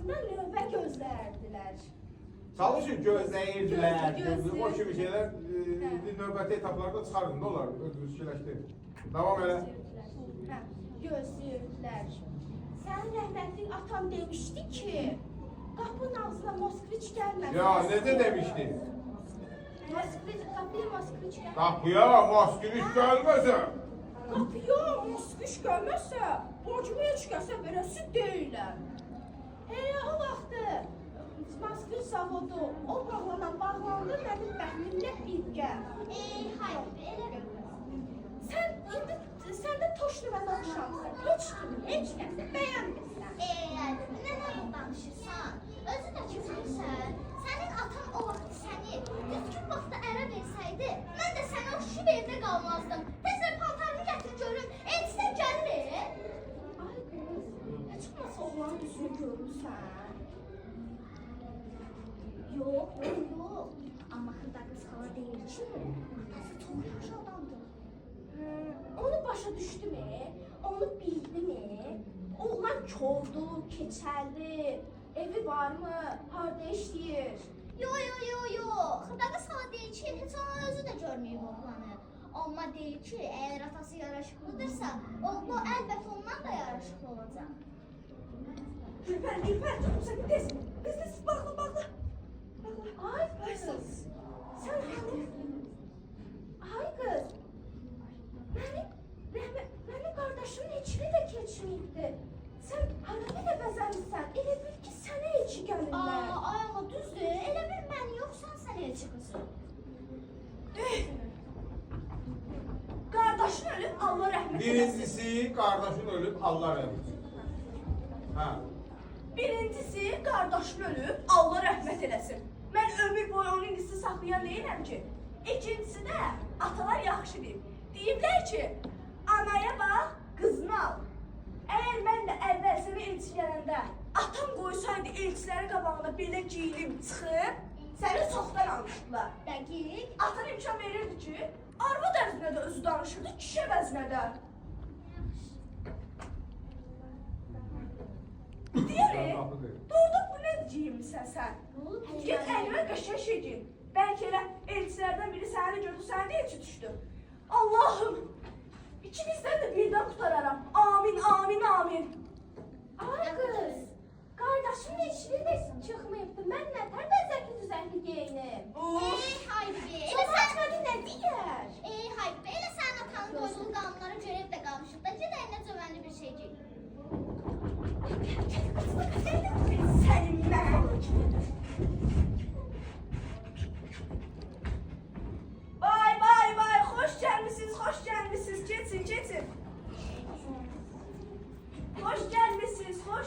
vaxtında növbə gözlərdilər. Çalışın gözləyirdilər. Gözləyir. O kimi şeylər növbəti etaplarda çıxardın da olar. Özünüz fikirləşdirin. Davam elə. Hə, gözləyirdilər. Sənin rəhmətli atan demişdi ki, qapının ağzına Moskviç gəlməsin. Ya necə demişdi? Qapıya Moskviç gəlməsin. Qapıya Moskviç gəlməsə. Qapıya Moskviç gəlməsə, borcumu heç kəsə verəsi deyiləm. O vaxtı Moskviç zavodu o bağlandı, mənim bəhlimlə birgə. Hayır, Sən də toş nüvədə oxşamsan. Heç kəsə bəyənmirsən. Nədən danışırsan? Özü də ki, sənin atan o vaxt səni düzgün vaxtda ərə versəydi, mən də səni o şub evdə qalmazdım. Tezdən paltarını gətir görüm, elçidən gəlir. Ay qız, heç olmasa oğlanın üzünü görürsən. Yox. Amma xırda qız xala deyir ki, atası çox yaxşı adamdır. Onu başa düşdü mü? Onu bildi mi? Oğlan koldu, keçərli, evi var mı? Harda işləyir? Yox. Xırda qız xala deyir ki, heç onun özü də görməyib oğlanı. Amma deyir ki, əgər atası yaraşıqlıdırsa, oğlu əlbət ondan da yaraşıqlı olacaq. Gülpər, tutmuşsa bir tez. Qız, bağla. Ay qız, sən hani? Ay qız, mənim qardaşımın içini də keçməyibdi. Sən hara belə bəzəmişsən? Elə bil ki, sənə içi gəlirlər. Ay ama düzdür, elə bir mən yoxsan sən elçi qızı. Qardaşın ölüb, Allah rəhmət eləsin. Birincisi, qardaşın ölüb, Allah rəhmət eləsin. Hə. Birincisi, qardaşın ölüb, Allah rəhmət eləsin. Mən ömür boyu onun ilgisi saxlayan deyiləm ki. İkincisi də, atalar yaxşı deyib. Deyiblər ki, anaya bax, qızını al. Əgər mən də əvvəl sənə elçi gələndə atam qoysaydı elçilərin qabağına belə giyinib çıxıb, səni çoxdan almışdılar. Dəqiq. Atan imkan verirdi ki, arvad əvəzinə də özü danışırdı, kişi əvəzinə də. Deyəli, doğrudan bu nə giyinmişsən sən? Get əlimə qəşəng şey giyin. Bəlkə elə elçilərdən biri səni gördü, səni də elçi düşdü. Allahım, İkinizdən də birdən qutararam. Amin. Ay qız, qardaşım elçiliyi də çıxmayıbdı. Mən nətər bəzəkli düzəkli geyinim? Haybi. Çox açmadı nə deyər? Haybi, elə sənin atanın qoyduğu qanunlara görə evdə qalmışıq da, ged əlinə cövənli bir şey giyin. Sənin məqamın kimidir? Vay, xoş gəlmişsiniz, keçin. Xoş gəlmişsiniz, xoş